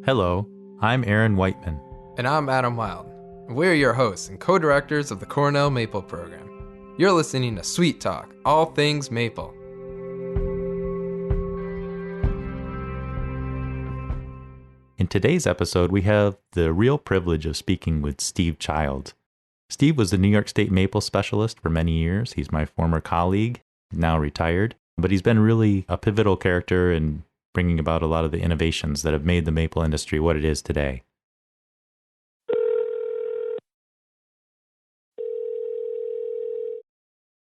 Hello, I'm Aaron Whiteman. And I'm Adam Wild. We're your hosts and co-directors of the Cornell Maple Program. You're listening to Sweet Talk, all things maple. In today's episode, we have the real privilege of speaking with Steve Childs. Steve was the New York State Maple Specialist for many years. He's my former colleague, now retired, but he's been really a pivotal character in bringing about a lot of the innovations that have made the maple industry what it is today.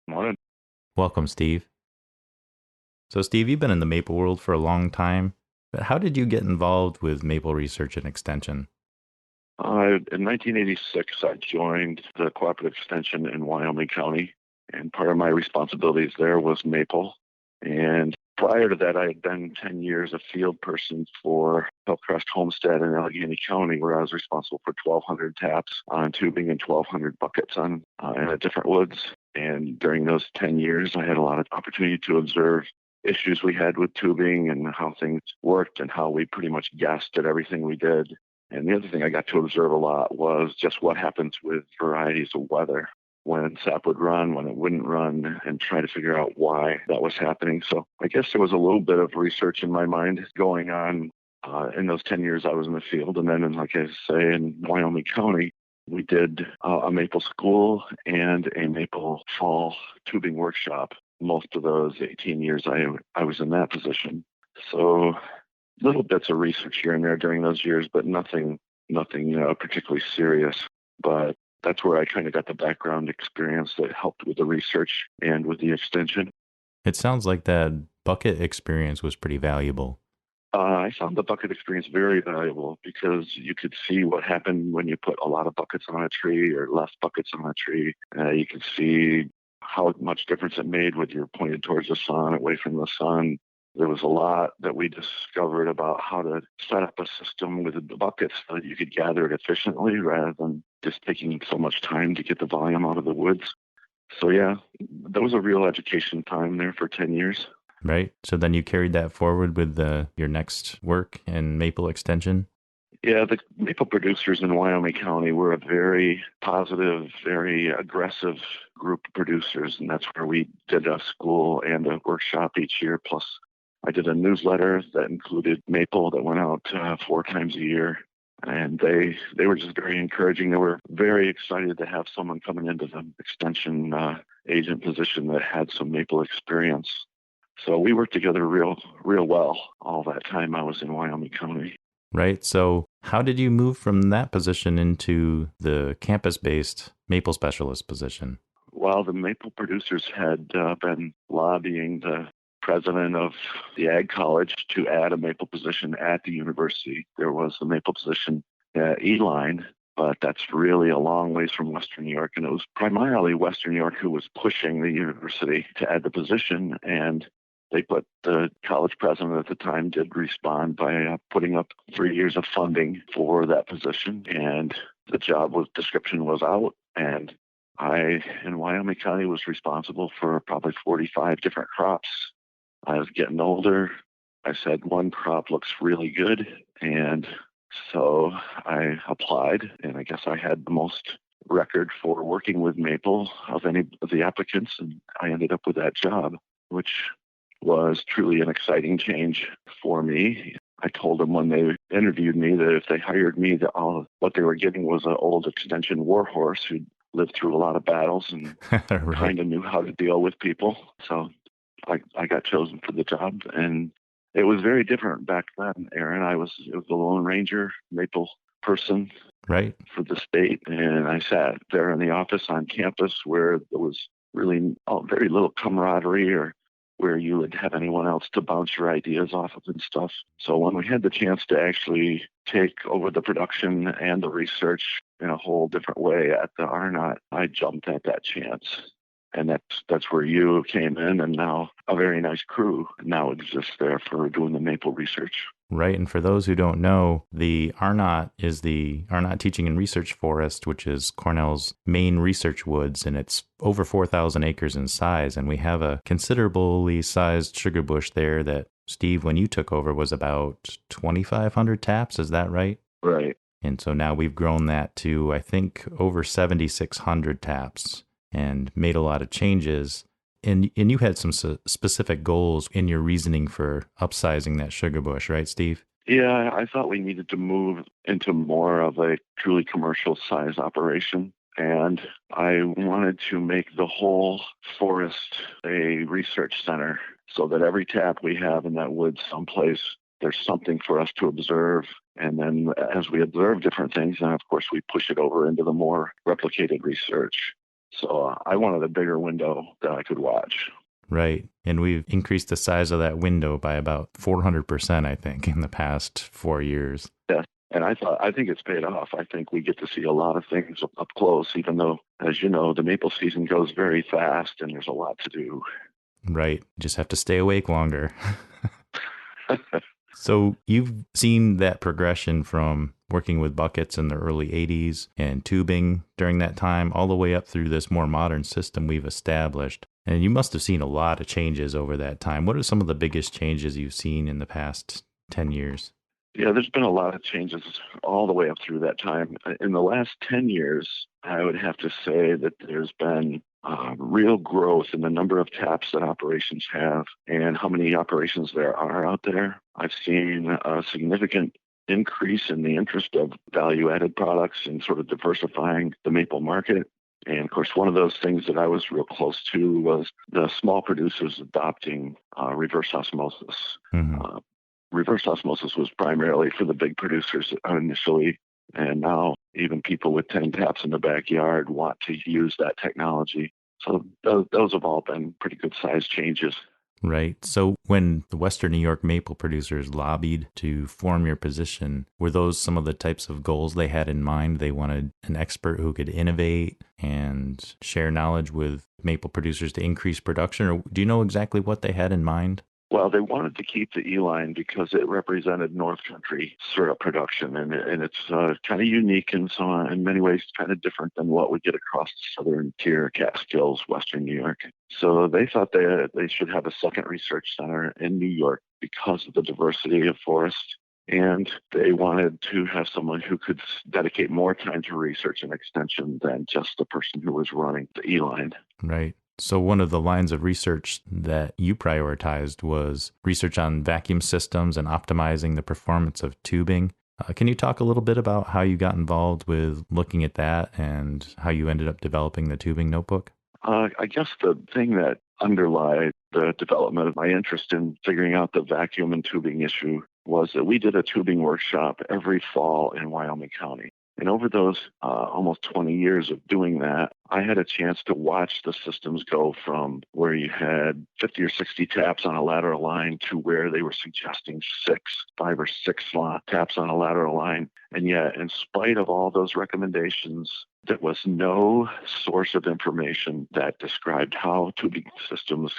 Morning. Welcome, Steve. So, Steve, you've been in the maple world for a long time, but how did you get involved with maple research and extension? In 1986, I joined the Cooperative Extension in Wyoming County, and part of my responsibilities there was maple. And prior to that, I had been 10 years a field person for Hillcrest Homestead in Allegheny County, where I was responsible for 1,200 taps on tubing and 1,200 buckets in different woods. And during those 10 years, I had a lot of opportunity to observe issues we had with tubing and how things worked and how we pretty much guessed at everything we did. And the other thing I got to observe a lot was just what happens with varieties of weather, when sap would run, when it wouldn't run, and try to figure out why that was happening. So I guess there was a little bit of research in my mind going on in those 10 years I was in the field. And then, like I say, in Wyoming County, we did a maple school and a maple fall tubing workshop. Most of those 18 years I was in that position. So little bits of research here and there during those years, but nothing particularly serious. But that's where I kind of got the background experience that helped with the research and with the extension. It sounds like that bucket experience was pretty valuable. I found the bucket experience very valuable because you could see what happened when you put a lot of buckets on a tree or less buckets on a tree. You could see how much difference it made when you're pointed towards the sun, away from the sun. There was a lot that we discovered about how to set up a system with the buckets so that you could gather it efficiently rather than just taking so much time to get the volume out of the woods. So yeah, that was a real education time there for 10 years. Right. So then you carried that forward with your next work in maple extension? Yeah, the maple producers in Wyoming County were a very positive, very aggressive group of producers, and that's where we did a school and a workshop each year. Plus, I did a newsletter that included maple that went out 4 times a year, and they were just very encouraging. They were very excited to have someone coming into the extension agent position that had some maple experience. So we worked together real well all that time I was in Wyoming County. Right. So how did you move from that position into the campus-based maple specialist position? Well, the maple producers had been lobbying the president of the Ag College to add a maple position at the university. There was a maple position at Ailis, but that's really a long ways from Western New York. And it was primarily Western New York who was pushing the university to add the position. And the college president at the time did respond by putting up 3 years of funding for that position. And the job description was out. And I, in Wyoming County, was responsible for probably 45 different crops. I was getting older. I said, one crop looks really good. And so I applied, and I guess I had the most record for working with maple of any of the applicants. And I ended up with that job, which was truly an exciting change for me. I told them when they interviewed me that if they hired me, that what they were getting was an old extension warhorse who'd lived through a lot of battles and Right. kind of knew how to deal with people. So I got chosen for the job, and it was very different back then, Aaron. It was the Lone Ranger maple person Right. for the state, and I sat there in the office on campus where there was really very little camaraderie or where you would have anyone else to bounce your ideas off of and stuff. So when we had the chance to actually take over the production and the research in a whole different way at the Arnott, I jumped at that chance. And that's where you came in, and now a very nice crew now exists there for doing the maple research. Right. And for those who don't know, the Arnott is the Arnott Teaching and Research Forest, which is Cornell's main research woods, and it's over 4,000 acres in size. And we have a considerably sized sugar bush there that Steve, when you took over, was about 2,500 taps. Is that right? Right. And so now we've grown that to, I think, over 7,600 taps and made a lot of changes. And you had some specific goals in your reasoning for upsizing that sugar bush, right, Steve? Yeah, I thought we needed to move into more of a truly commercial size operation. And I wanted to make the whole forest a research center so that every tap we have in that woods someplace, there's something for us to observe. And then as we observe different things, then of course we push it over into the more replicated research. So I wanted a bigger window that I could watch. Right. And we've increased the size of that window by about 400%, I think, in the past 4 years. Yeah. And I think it's paid off. I think we get to see a lot of things up close, even though, as you know, the maple season goes very fast and there's a lot to do. Right. Just have to stay awake longer. So you've seen that progression from working with buckets in the early 80s and tubing during that time, all the way up through this more modern system we've established. And you must have seen a lot of changes over that time. What are some of the biggest changes you've seen in the past 10 years? Yeah, there's been a lot of changes all the way up through that time. In the last 10 years, I would have to say that there's been real growth in the number of taps that operations have and how many operations there are out there. I've seen a significant increase in the interest of value-added products and sort of diversifying the maple market. And of course, one of those things that I was real close to was the small producers adopting reverse osmosis. Mm-hmm. Reverse osmosis was primarily for the big producers initially, and now even people with 10 taps in the backyard want to use that technology. So those have all been pretty good size changes. Right. So when the Western New York maple producers lobbied to form your position, were those some of the types of goals they had in mind? They wanted an expert who could innovate and share knowledge with maple producers to increase production, or do you know exactly what they had in mind? Well, they wanted to keep the E-line because it represented North Country syrup production, and it's kind of unique and so on, in many ways kind of different than what we get across the southern tier, Catskills, Western New York. So they thought they should have a second research center in New York because of the diversity of forest, and they wanted to have someone who could dedicate more time to research and extension than just the person who was running the E-line. Right. So one of the lines of research that you prioritized was research on vacuum systems and optimizing the performance of tubing. Can you talk a little bit about how you got involved with looking at that and how you ended up developing the tubing notebook? I guess the thing that underlied the development of my interest in figuring out the vacuum and tubing issue was that we did a tubing workshop every fall in Wyoming County. And over those almost 20 years of doing that, I had a chance to watch the systems go from where you had 50 or 60 taps on a lateral line to where they were suggesting 5 or 6 taps on a lateral line. And yet, in spite of all those recommendations, there was no source of information that described how tubing systems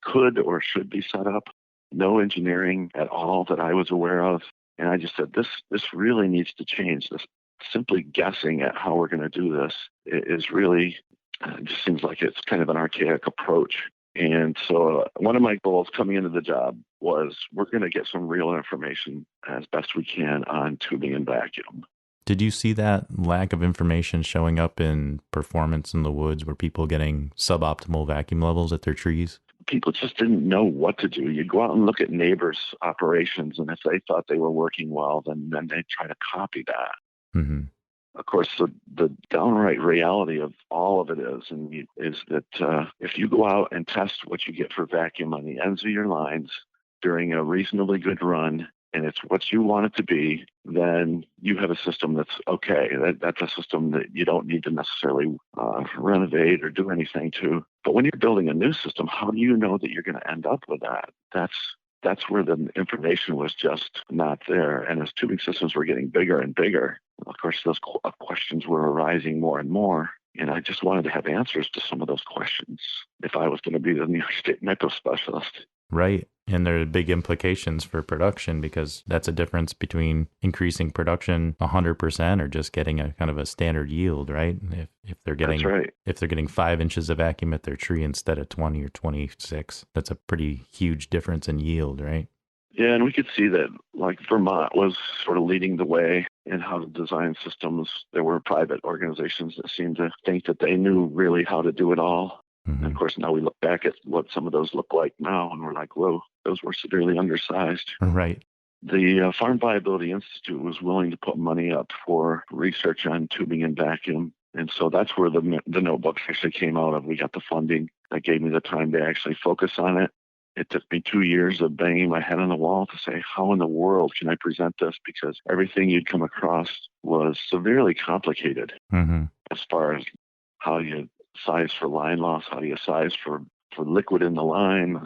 could or should be set up. No engineering at all that I was aware of. And I just said, this really needs to change. This simply guessing at how we're going to do this is really, just seems like it's kind of an archaic approach. And so one of my goals coming into the job was we're going to get some real information as best we can on tubing and vacuum. Did you see that lack of information showing up in performance in the woods? Were people getting suboptimal vacuum levels at their trees? People just didn't know what to do. You'd go out and look at neighbors' operations, and if they thought they were working well, then they'd try to copy that. Mm-hmm. Of course, the downright reality of all of it is that if you go out and test what you get for vacuum on the ends of your lines during a reasonably good run, and it's what you want it to be, then you have a system that's okay. That's a system that you don't need to necessarily renovate or do anything to. But when you're building a new system, how do you know that you're going to end up with that? That's where the information was just not there. And as tubing systems were getting bigger and bigger, of course, those questions were arising more and more. And I just wanted to have answers to some of those questions if I was going to be the New York State maple specialist. Right. And there are big implications for production because that's a difference between increasing production 100% or just getting a kind of a standard yield, right? If they're getting That's right. If they're getting 5 inches of vacuum at their tree instead of 20 or 26, that's a pretty huge difference in yield, right? Yeah, and we could see that like Vermont was sort of leading the way in how to design systems. There were private organizations that seemed to think that they knew really how to do it all. And of course, now we look back at what some of those look like now, and we're like, whoa, those were severely undersized. Right. The Farm Viability Institute was willing to put money up for research on tubing and vacuum. And so that's where the notebooks actually came out of. We got the funding that gave me the time to actually focus on it. It took me 2 years of banging my head on the wall to say, how in the world can I present this? Because everything you'd come across was severely complicated as far as how you size for line loss, how do you size for liquid in the line,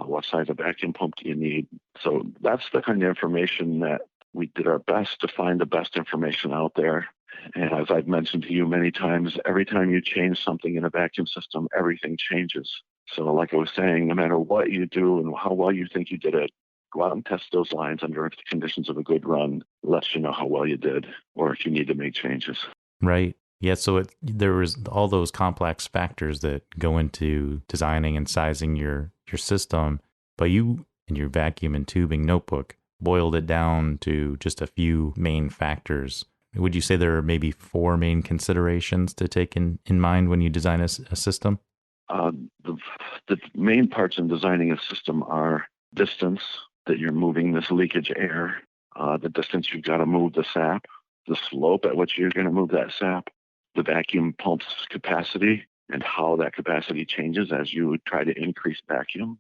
what size of vacuum pump do you need? So that's the kind of information that we did our best to find the best information out there. And as I've mentioned to you many times, every time you change something in a vacuum system, everything changes. So like I was saying, no matter what you do and how well you think you did it, go out and test those lines under the conditions of a good run, lets you know how well you did or if you need to make changes. Right. Yeah, so there was all those complex factors that go into designing and sizing your system, but you, in your vacuum and tubing notebook, boiled it down to just a few main factors. Would you say there are maybe 4 main considerations to take in mind when you design a system? The main parts in designing a system are distance, that you're moving this leakage air, the distance you've got to move the sap, the slope at which you're going to move that sap, the vacuum pump's capacity and how that capacity changes as you try to increase vacuum.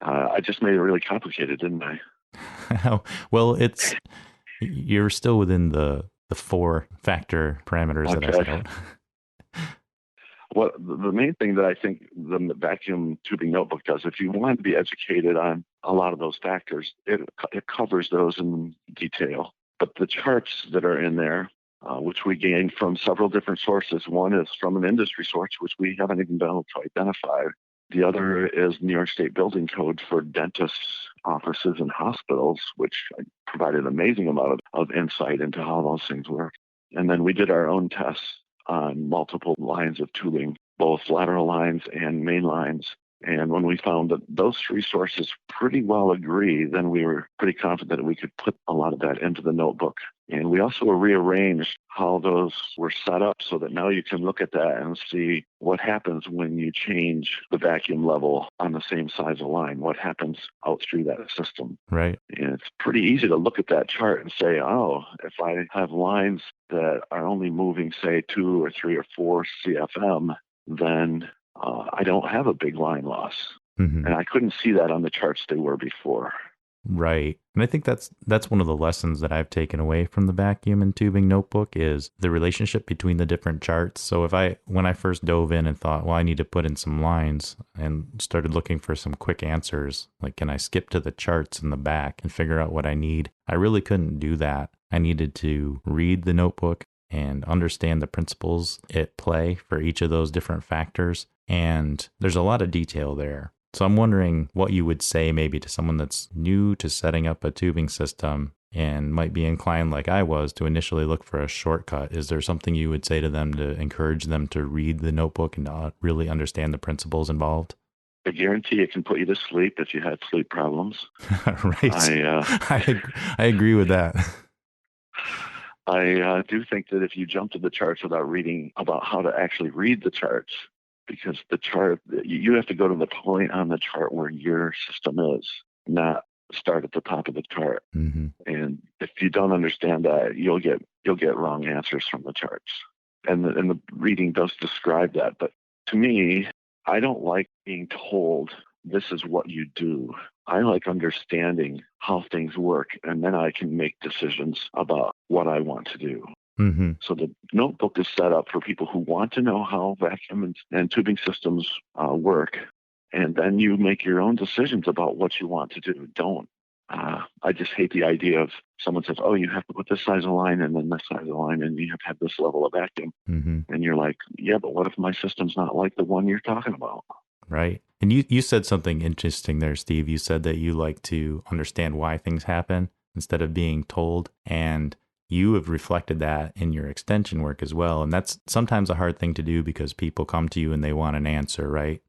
I just made it really complicated, didn't I? Well, you're still within the 4 factor parameters that I set out. Well, the main thing that I think the vacuum tubing notebook does, if you want to be educated on a lot of those factors, it covers those in detail. But the charts that are in there, which we gained from several different sources. One is from an industry source, which we haven't even been able to identify. The other is New York State Building Code for dentists' offices and hospitals, which provided an amazing amount of insight into how those things work. And then we did our own tests on multiple lines of tubing, both lateral lines and main lines. And when we found that those 3 sources pretty well agree, then we were pretty confident that we could put a lot of that into the notebook. And we also rearranged how those were set up so that now you can look at that and see what happens when you change the vacuum level on the same size of line, what happens out through that system. Right. And it's pretty easy to look at that chart and say, oh, if I have lines that are only moving, say, 2 or 3 or 4 CFM, then I don't have a big line loss. And I couldn't see that on the charts they were before. Right. And I think that's one of the lessons that I've taken away from the vacuum and tubing notebook is the relationship between the different charts. So when I first dove in and thought, well, I need to put in some lines and started looking for some quick answers, like can I skip to the charts in the back and figure out what I need? I really couldn't do that. I needed to read the notebook and understand the principles at play for each of those different factors. And there's a lot of detail there. So I'm wondering what you would say maybe to someone that's new to setting up a tubing system and might be inclined like I was to initially look for a shortcut. Is there something you would say to them to encourage them to read the notebook and really understand the principles involved? I guarantee it can put you to sleep if you had sleep problems. Right. I agree with that. I do think that if you jump to the charts without reading about how to actually read the charts, because the chart, you have to go to the point on the chart where your system is, not start at the top of the chart. And if you don't understand that, you'll get wrong answers from the charts. And the reading does describe that. But to me, I don't like being told this is what you do. I like understanding how things work, and then I can make decisions about what I want to do. So the notebook is set up for people who want to know how vacuum and tubing systems work, and then you make your own decisions about what you want to do. I just hate the idea of someone says, oh, you have to put this size of line and then this size of line, and you have to have this level of vacuum. And you're like, yeah, but what if my system's not like the one you're talking about? Right. And you said something interesting there, Steve. You said that you like to understand why things happen instead of being told. And you have reflected that in your extension work as well. And that's sometimes a hard thing to do because people come to you and they want an answer, right?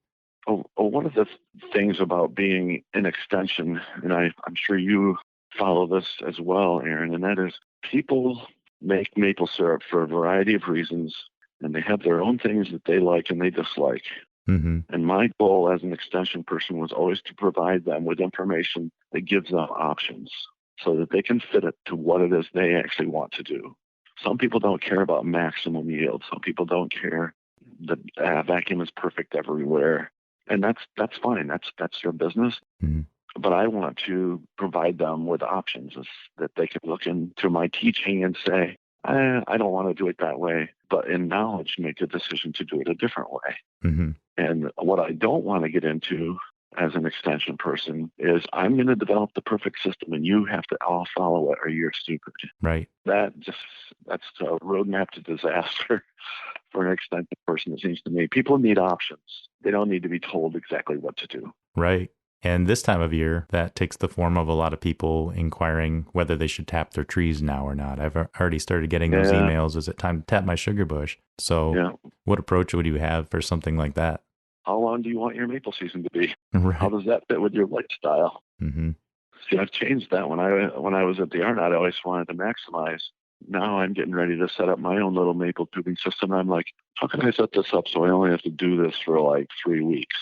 Oh, one of the things about being an extension, and I'm sure you follow this as well, Aaron, and that is people make maple syrup for a variety of reasons, and they have their own things that they like and they dislike. Mm-hmm. And my goal as an extension person was always to provide them with information that gives them options so that they can fit it to what it is they actually want to do. Some people don't care about maximum yield. Some people don't care that vacuum is perfect everywhere. And that's fine. That's their business. Mm-hmm. But I want to provide them with options that they can look into my teaching and say, I don't want to do it that way, but in knowledge, make a decision to do it a different way. Mm-hmm. And what I don't want to get into as an extension person is I'm going to develop the perfect system and you have to all follow it or you're stupid. Right. That's a roadmap to disaster for an extension person, it seems to me. People need options. They don't need to be told exactly what to do. Right. And this time of year, that takes the form of a lot of people inquiring whether they should tap their trees now or not. I've already started getting those emails. Is it time to tap my sugar bush? So what approach would you have for something like that? How long do you want your maple season to be? Right. How does that fit with your lifestyle? Mm-hmm. See, I've changed that. When I was at the Arnott, I always wanted to maximize. Now I'm getting ready to set up my own little maple tubing system. I'm like, how can I set this up so I only have to do this for like 3 weeks?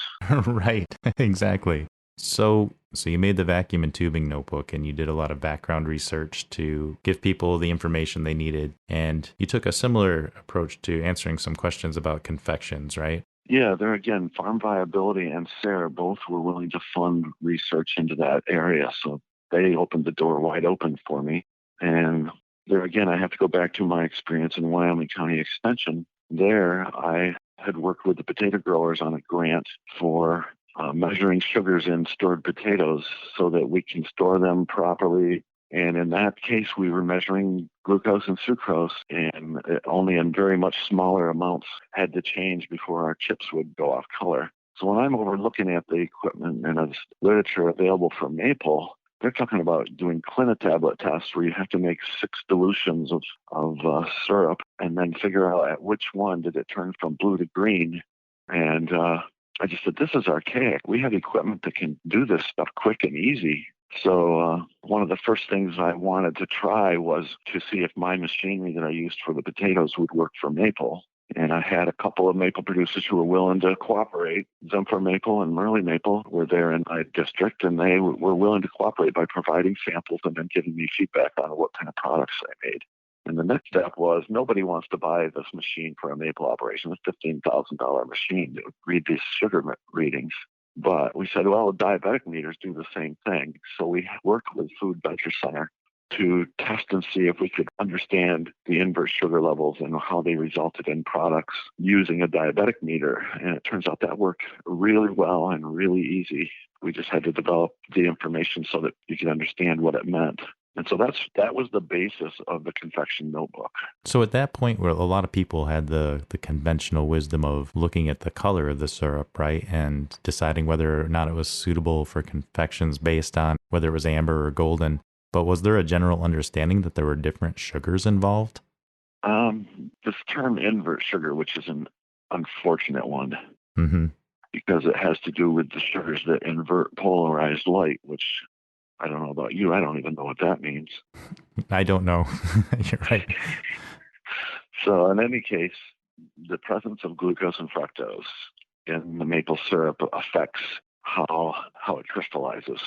Right. Exactly. So you made the vacuum and tubing notebook and you did a lot of background research to give people the information they needed. And you took a similar approach to answering some questions about confections, right? Yeah, there again, Farm Viability and Sarah both were willing to fund research into that area. So they opened the door wide open for me. And there again, I have to go back to my experience in Wyoming County Extension. There, I had worked with the potato growers on a grant for measuring sugars in stored potatoes so that we can store them properly. And in that case, we were measuring glucose and sucrose, and only in very much smaller amounts had to change before our chips would go off color. So when I'm over looking at the equipment and the literature available for maple, they're talking about doing clinitablet tests where you have to make 6 dilutions of syrup and then figure out at which one did it turn from blue to green. And I just said, this is archaic. We have equipment that can do this stuff quick and easy. So one of the first things I wanted to try was to see if my machinery that I used for the potatoes would work for maple. And I had a couple of maple producers who were willing to cooperate. Zumphor Maple and Merle Maple were there in my district, and they were willing to cooperate by providing samples and then giving me feedback on what kind of products I made. And the next step was nobody wants to buy this machine for a maple operation, a $15,000 machine that would read these sugar readings. But we said, well, diabetic meters do the same thing. So we worked with Food Venture Center to test and see if we could understand the inverse sugar levels and how they resulted in products using a diabetic meter. And it turns out that worked really well and really easy. We just had to develop the information so that you could understand what it meant. And so that was the basis of the confection notebook. So at that point, where a lot of people had the conventional wisdom of looking at the color of the syrup, right, and deciding whether or not it was suitable for confections based on whether it was amber or golden. But was there a general understanding that there were different sugars involved? This term invert sugar, which is an unfortunate one, mm-hmm. because it has to do with the sugars that invert polarized light, which I don't know about you. I don't even know what that means. I don't know. You're right. So in any case, the presence of glucose and fructose in the maple syrup affects how it crystallizes.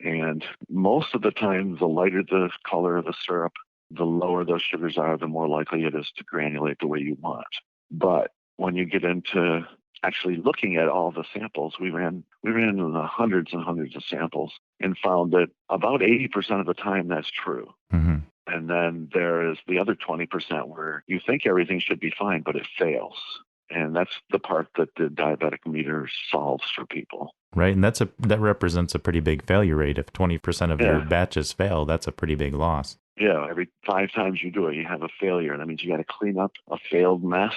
And most of the time, the lighter the color of the syrup, the lower those sugars are, the more likely it is to granulate the way you want. But when you get into actually looking at all the samples, we ran the hundreds and hundreds of samples and found that about 80% of the time that's true. Mm-hmm. And then there is the other 20% where you think everything should be fine, but it fails. And that's the part that the diabetic meter solves for people. Right, and that represents a pretty big failure rate. If 20% of your batches fail, that's a pretty big loss. Yeah, every 5 times you do it, you have a failure. That means you got to clean up a failed mess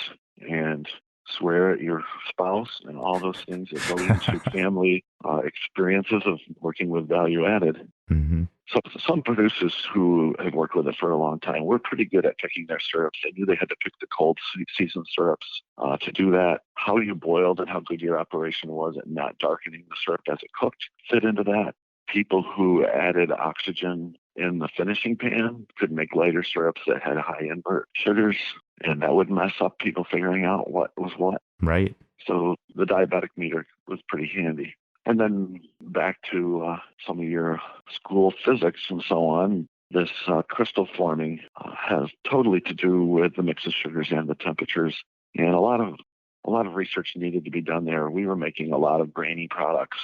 and swear at your spouse and all those things that go into family experiences of working with value added. Mm-hmm. So some producers who have worked with it for a long time were pretty good at picking their syrups. They knew they had to pick the cold season syrups to do that. How you boiled and how good your operation was at not darkening the syrup as it cooked fit into that. People who added oxygen in the finishing pan could make lighter syrups that had high invert sugars, and that would mess up people figuring out what was what. Right. So the diabetic meter was pretty handy. And then back to some of your school physics and so on, this crystal forming has totally to do with the mix of sugars and the temperatures. And a lot of research needed to be done there. We were making a lot of grainy products.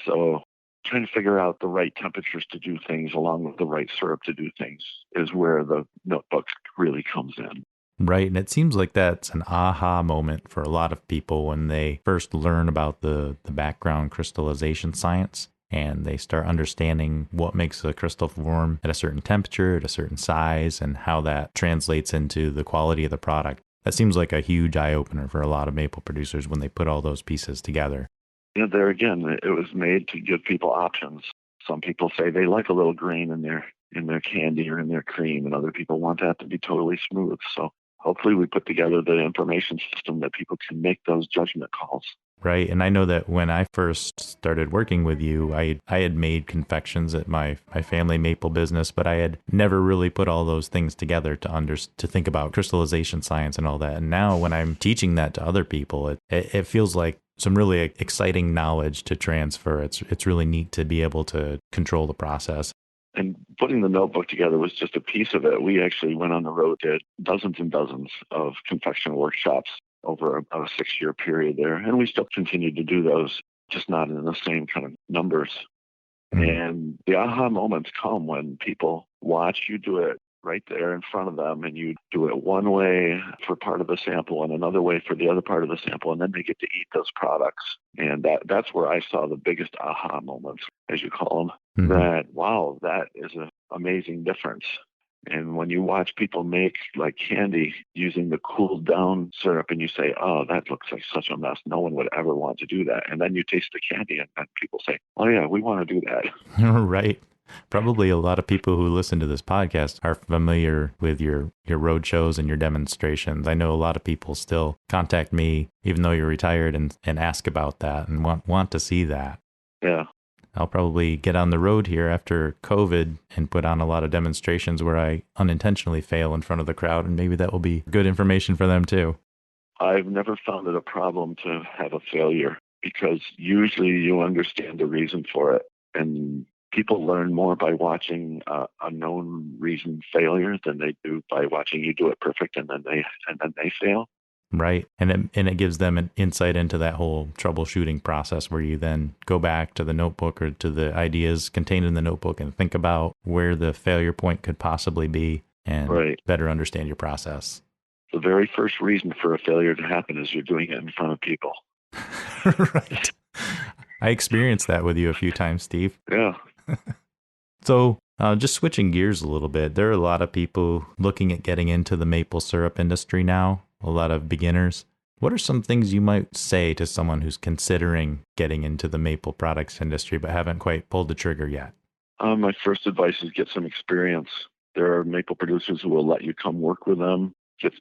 So trying to figure out the right temperatures to do things along with the right syrup to do things is where the notebook really comes in. Right. And it seems like that's an aha moment for a lot of people when they first learn about the background crystallization science and they start understanding what makes a crystal form at a certain temperature, at a certain size, and how that translates into the quality of the product. That seems like a huge eye opener for a lot of maple producers when they put all those pieces together. Yeah, there again, it was made to give people options. Some people say they like a little grain in their candy or in their cream, and other people want that to be totally smooth. So hopefully we put together the information system that people can make those judgment calls. Right. And I know that when I first started working with you, I had made confections at my family maple business, but I had never really put all those things together to think about crystallization science and all that. And now when I'm teaching that to other people, it feels like some really exciting knowledge to transfer. It's really neat to be able to control the process. And putting the notebook together was just a piece of it. We actually went on the road, did dozens and dozens of confection workshops over a 6-year period there. And we still continue to do those, just not in the same kind of numbers. And the aha moments come when people watch you do it right there in front of them, and you do it one way for part of the sample and another way for the other part of the sample, and then they get to eat those products. And that's where I saw the biggest aha moments, as you call them, that, wow, that is an amazing difference. And when you watch people make like candy using the cooled down syrup and you say, oh, that looks like such a mess. No one would ever want to do that. And then you taste the candy and people say, oh, yeah, we want to do that. Right. Probably a lot of people who listen to this podcast are familiar with your road shows and your demonstrations. I know a lot of people still contact me, even though you're retired, and ask about that and want to see that. Yeah. I'll probably get on the road here after COVID and put on a lot of demonstrations where I unintentionally fail in front of the crowd, and maybe that will be good information for them too. I've never found it a problem to have a failure because usually you understand the reason for it. And people learn more by watching a known reason failure than they do by watching you do it perfect and then they fail. Right. And it gives them an insight into that whole troubleshooting process where you then go back to the notebook or to the ideas contained in the notebook and think about where the failure point could possibly be and better understand your process. The very first reason for a failure to happen is you're doing it in front of people. Right. I experienced that with you a few times, Steve. Yeah. So just switching gears a little bit, there are a lot of people looking at getting into the maple syrup industry now, a lot of beginners. What are some things you might say to someone who's considering getting into the maple products industry but haven't quite pulled the trigger yet? My first advice is get some experience. There are maple producers who will let you come work with them,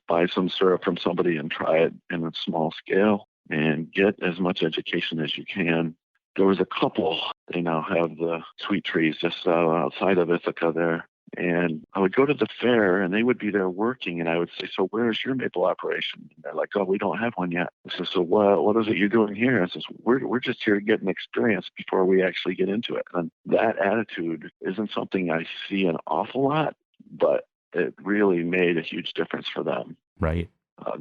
buy some syrup from somebody and try it in a small scale and get as much education as you can. There was a couple, they now have the sweet trees just outside of Ithaca there. And I would go to the fair and they would be there working and I would say, so where's your maple operation? And they're like, oh, we don't have one yet. I said, so what is it you're doing here? I says, we're just here to get an experience before we actually get into it. And that attitude isn't something I see an awful lot, but it really made a huge difference for them. Right.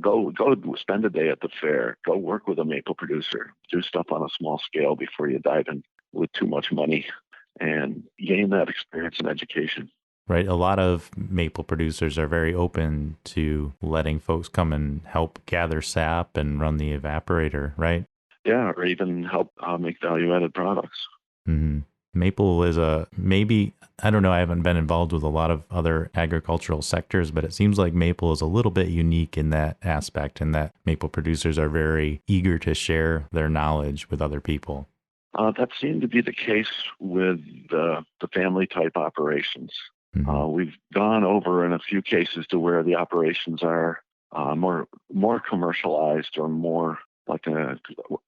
Go spend a day at the fair. Go work with a maple producer. Do stuff on a small scale before you dive in with too much money and gain that experience and education. Right. A lot of maple producers are very open to letting folks come and help gather sap and run the evaporator, right? Yeah, or even help make value-added products. Mm-hmm. Maple is I don't know, I haven't been involved with a lot of other agricultural sectors, but it seems like maple is a little bit unique in that aspect, and that maple producers are very eager to share their knowledge with other people. That seemed to be the case with the family type operations. Mm-hmm. We've gone over in a few cases to where the operations are more commercialized or more like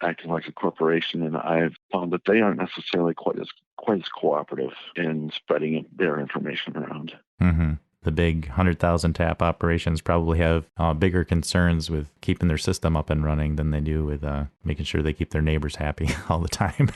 acting like a corporation, and I've found that they aren't necessarily quite as cooperative in spreading their information around. Mm-hmm. The big 100,000 tap operations probably have bigger concerns with keeping their system up and running than they do with making sure they keep their neighbors happy all the time.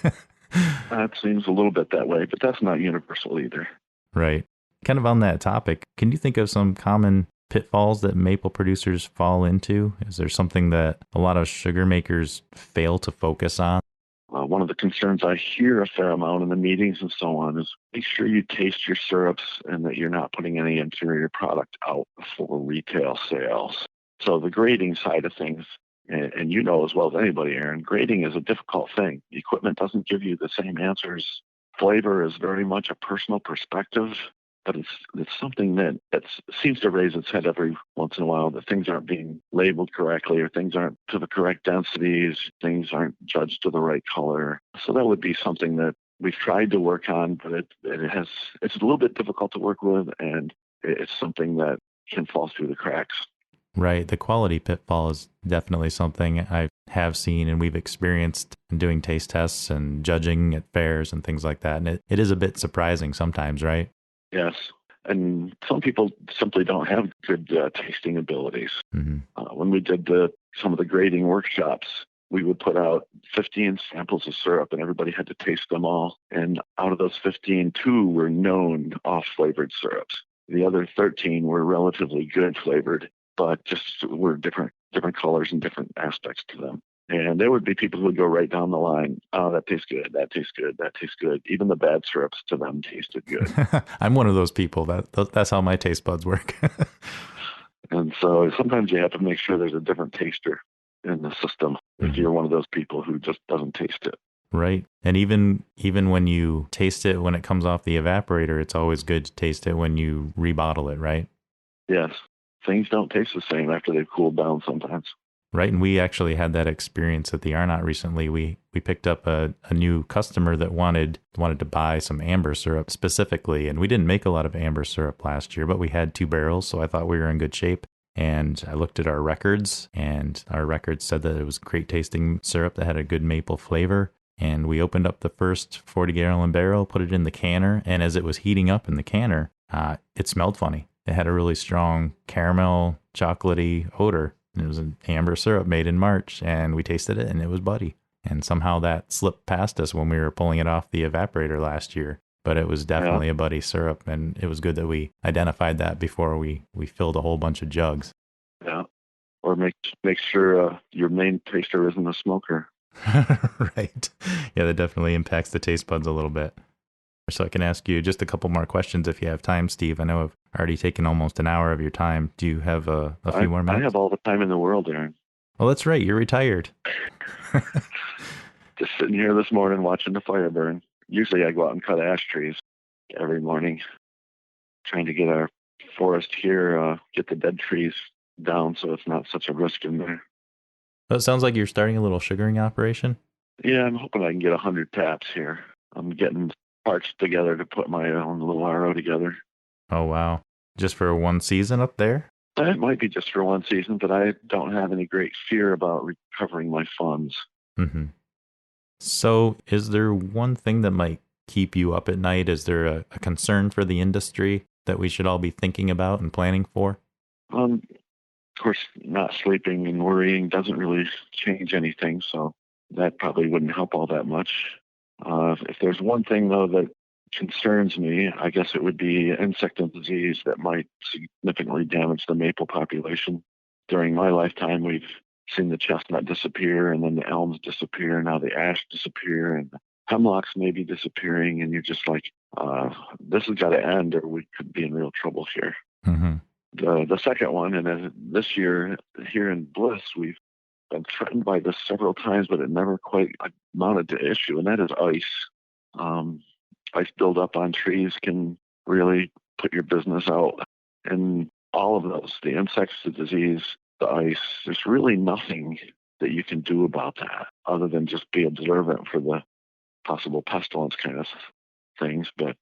It seems a little bit that way, but that's not universal either. Right. Kind of on that topic, can you think of some common pitfalls that maple producers fall into? Is there something that a lot of sugar makers fail to focus on? One of the concerns I hear a fair amount in the meetings and so on is make sure you taste your syrups and that you're not putting any inferior product out for retail sales. So the grading side of things, and you know as well as anybody, Aaron, grading is a difficult thing. The equipment doesn't give you the same answers. Flavor is very much a personal perspective, but it's something that seems to raise its head every once in a while, that things aren't being labeled correctly or things aren't to the correct densities, things aren't judged to the right color. So that would be something that we've tried to work on, but it's a little bit difficult to work with, and it's something that can fall through the cracks. Right. The quality pitfall is definitely something I have seen and we've experienced in doing taste tests and judging at fairs and things like that. And it is a bit surprising sometimes, right? Yes. And some people simply don't have good tasting abilities. Mm-hmm. When we did some of the grading workshops, we would put out 15 samples of syrup and everybody had to taste them all. And out of those 15, 2 were known off-flavored syrups. The other 13 were relatively good flavored, but just were different colors and different aspects to them. And there would be people who would go right down the line. Oh, that tastes good. That tastes good. That tastes good. Even the bad syrups to them tasted good. I'm one of those people. That's how my taste buds work. And so sometimes you have to make sure there's a different taster in the system if you're one of those people who just doesn't taste it. Right. And even when you taste it when it comes off the evaporator, it's always good to taste it when you rebottle it, right? Yes. Things don't taste the same after they've cooled down sometimes. Right. And we actually had that experience at the Arnott recently. We picked up a new customer that wanted to buy some amber syrup specifically. And we didn't make a lot of amber syrup last year, but we had 2 barrels. So I thought we were in good shape. And I looked at our records, and our records said that it was great tasting syrup that had a good maple flavor. And we opened up the first 40-gallon barrel, put it in the canner. And as it was heating up in the canner, it smelled funny. It had a really strong caramel, chocolatey odor. It was an amber syrup made in March, and we tasted it, and it was buddy. And somehow that slipped past us when we were pulling it off the evaporator last year. But it was definitely a buddy syrup, and it was good that we identified that before we filled a whole bunch of jugs. Yeah. Or make sure your main taster isn't a smoker. Right. Yeah, that definitely impacts the taste buds a little bit. So I can ask you just a couple more questions if you have time, Steve. I know I've already taken almost an hour of your time. Do you have a few more minutes? I have all the time in the world, Aaron. Well, that's right. You're retired. Just sitting here this morning watching the fire burn. Usually I go out and cut ash trees every morning, trying to get our forest here, get the dead trees down so it's not such a risk in there. Well, it sounds like you're starting a little sugaring operation. Yeah, I'm hoping I can get 100 taps here. I'm getting parts together to put my own little RO together. Oh, wow. Just for one season up there? It might be just for one season, but I don't have any great fear about recovering my funds. Mm-hmm. So is there one thing that might keep you up at night? Is there a concern for the industry that we should all be thinking about and planning for? Of course, not sleeping and worrying doesn't really change anything, so that probably wouldn't help all that much. If there's one thing, though, that concerns me, I guess it would be insect and disease that might significantly damage the maple population. During my lifetime, we've seen the chestnut disappear, and then the elms disappear, now the ash disappear, and the hemlocks may be disappearing, and you're just like, this has got to end, or we could be in real trouble here. Mm-hmm. The second one, and then this year here in Bliss, we've been threatened by this several times, but it never quite amounted to issue, and that is ice. Ice buildup on trees can really put your business out. And all of those, the insects, the disease, the ice, there's really nothing that you can do about that other than just be observant for the possible pestilence kind of things, but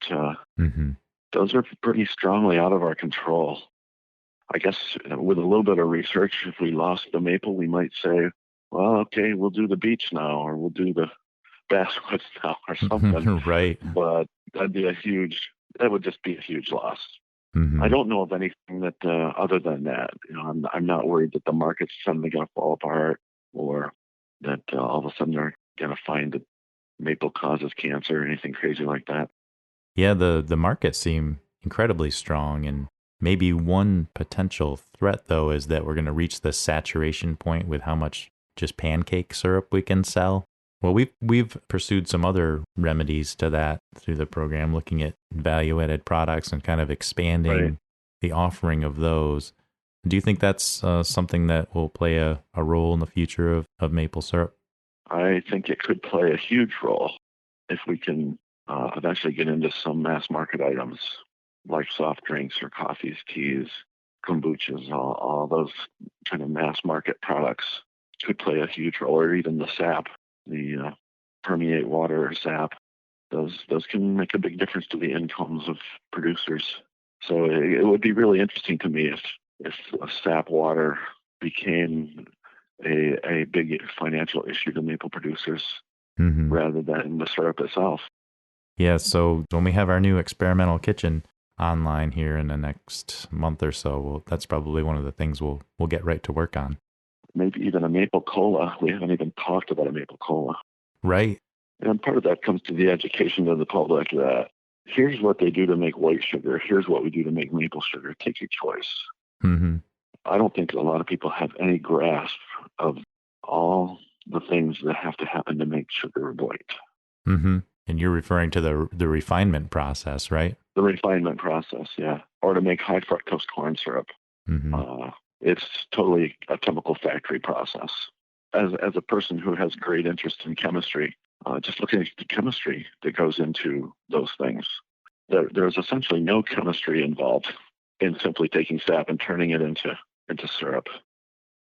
Mm-hmm. those are pretty strongly out of our control. I guess with a little bit of research, if we lost the maple, we might say, well, okay, we'll do the beech now, or we'll do the basswoods now, or something. Right. But that would just be a huge loss. Mm-hmm. I don't know of anything that other than that. I'm not worried that the market's suddenly going to fall apart, or that all of a sudden they're going to find that maple causes cancer or anything crazy like that. Yeah, the markets seem incredibly strong, and maybe one potential threat though is that we're going to reach the saturation point with how much just pancake syrup we can sell. Well, we've pursued some other remedies to that through the program, looking at value-added products and kind of expanding Right. the offering of those. Do you think that's something that will play a role in the future of maple syrup? I think it could play a huge role if we can eventually get into some mass market items like soft drinks or coffees, teas, kombuchas, all those kind of mass market products could play a huge role, or even the sap, the permeate water sap. Those can make a big difference to the incomes of producers. So it would be really interesting to me if sap water became a big financial issue to maple producers Mm-hmm. rather than the syrup itself. Yeah, so when we have our new experimental kitchen online here in the next month or so, well, that's probably one of the things we'll get right to work on. Maybe even a maple cola. We haven't even talked about a maple cola. Right. And part of that comes to the education of the public that here's what they do to make white sugar. Here's what we do to make maple sugar. Take your choice. Mm-hmm. I don't think a lot of people have any grasp of all the things that have to happen to make sugar white. Mm-hmm. And you're referring to the refinement process, right? The refinement process, yeah. Or to make high fructose corn syrup. Mm-hmm. It's totally a chemical factory process. As a person who has great interest in chemistry, just looking at the chemistry that goes into those things, there's essentially no chemistry involved in simply taking sap and turning it into syrup.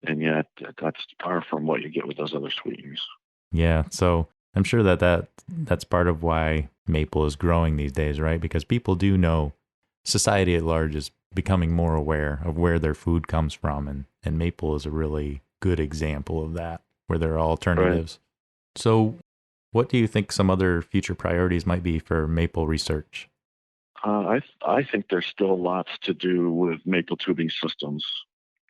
And yet that's far from what you get with those other sweeteners. Yeah. So I'm sure that's part of why maple is growing these days, right? Because people do know, society at large is becoming more aware of where their food comes from, and maple is a really good example of that, where there are Right. alternatives. So what do you think some other future priorities might be for maple research? I think there's still lots to do with maple tubing systems,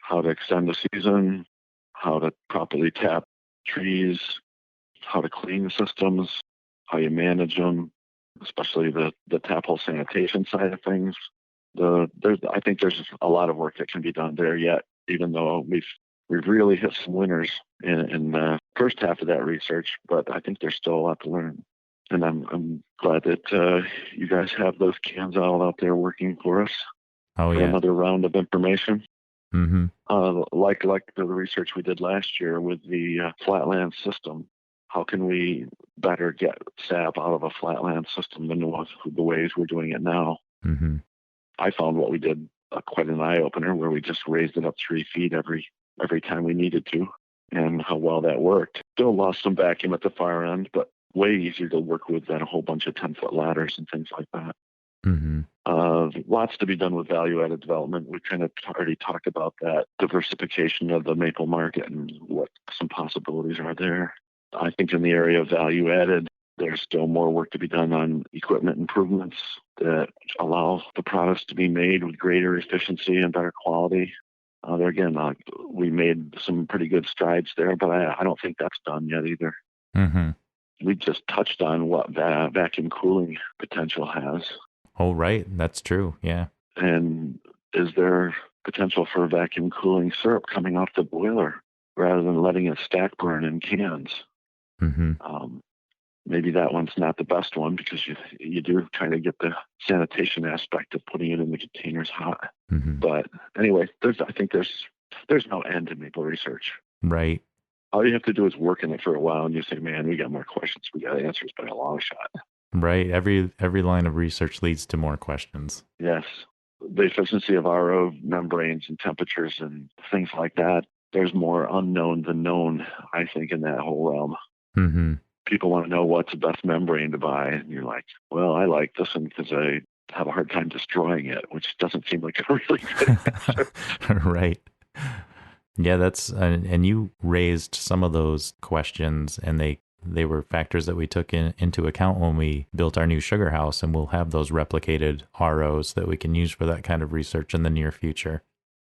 how to extend the season, how to properly tap trees, how to clean the systems, how you manage them, especially the tap hole sanitation side of things. I think there's a lot of work that can be done there yet, even though we've really hit some winners in the first half of that research, but I think there's still a lot to learn. And I'm glad that you guys have those cans all out there working for us Oh for yeah. another round of information. Mm-hmm. Like the research we did last year with the flatland system. How can we better get sap out of a flatland system than the ways we're doing it now? Mm-hmm. I found what we did quite an eye opener, where we just raised it up 3 feet every time we needed to, and how well that worked. Still lost some vacuum at the far end, but way easier to work with than a whole bunch of 10-foot ladders and things like that. Mm-hmm. Lots to be done with value-added development. We kind of already talked about that diversification of the maple market and what some possibilities are there. I think in the area of value-added, there's still more work to be done on equipment improvements that allow the products to be made with greater efficiency and better quality. There again, we made some pretty good strides there, but I don't think that's done yet either. Mm-hmm. We just touched on what vacuum cooling potential has. Oh, right. That's true. Yeah. And is there potential for vacuum cooling syrup coming off the boiler rather than letting it stack burn in cans? Mm-hmm. Maybe that one's not the best one because you do kind of get the sanitation aspect of putting it in the containers hot. Mm-hmm. But anyway, I think there's no end to maple research. Right. All you have to do is work in it for a while, and you say, "Man, we got more questions. We got answers by a long shot." Right. Every line of research leads to more questions. Yes, the efficiency of RO membranes and temperatures and things like that. There's more unknown than known, I think, in that whole realm. Mm-hmm. people want to know what's the best membrane to buy. And you're like, well, I like this one because I have a hard time destroying it, which doesn't seem like a really good answer. Right. Yeah, and you raised some of those questions, and they were factors that we took into account when we built our new sugar house, and we'll have those replicated ROs that we can use for that kind of research in the near future.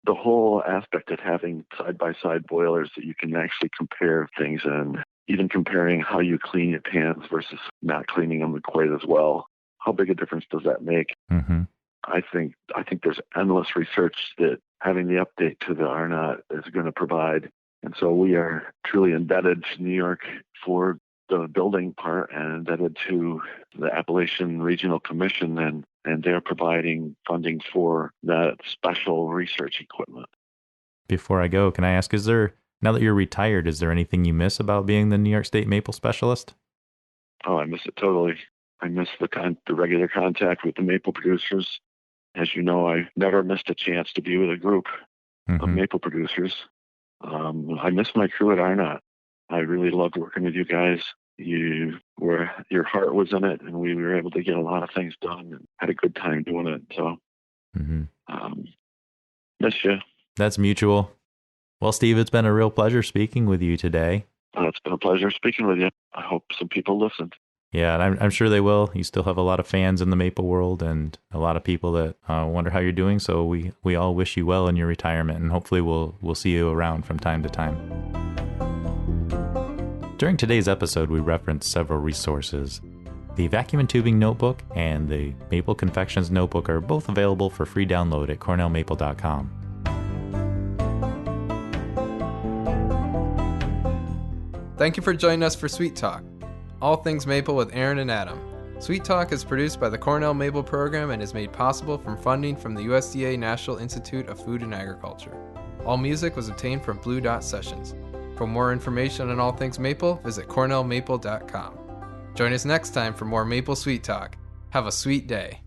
The whole aspect of having side-by-side boilers that you can actually compare things, and even comparing how you clean your pans versus not cleaning them quite as well. How big a difference does that make? Mm-hmm. I think there's endless research that having the update to the RNOT is going to provide. And so we are truly indebted to New York for the building part and indebted to the Appalachian Regional Commission, and they're providing funding for that special research equipment. Before I go, can I ask, now that you're retired, is there anything you miss about being the New York State Maple Specialist? Oh, I miss it totally. I miss the regular contact with the maple producers. As you know, I never missed a chance to be with a group of maple producers. I miss my crew at RNOT. I really loved working with you guys. Your heart was in it, and we were able to get a lot of things done and had a good time doing it. So, miss you. That's mutual. Well, Steve, it's been a real pleasure speaking with you today. It's been a pleasure speaking with you. I hope some people listened. Yeah, and I'm sure they will. You still have a lot of fans in the maple world and a lot of people that wonder how you're doing. So we all wish you well in your retirement, and hopefully we'll see you around from time to time. During today's episode, we referenced several resources. The Vacuum and Tubing Notebook and the Maple Confections Notebook are both available for free download at cornellmaple.com. Thank you for joining us for Sweet Talk, all things maple with Aaron and Adam. Sweet Talk is produced by the Cornell Maple Program and is made possible from funding from the USDA National Institute of Food and Agriculture. All music was obtained from Blue Dot Sessions. For more information on all things maple, visit cornellmaple.com. Join us next time for more Maple Sweet Talk. Have a sweet day.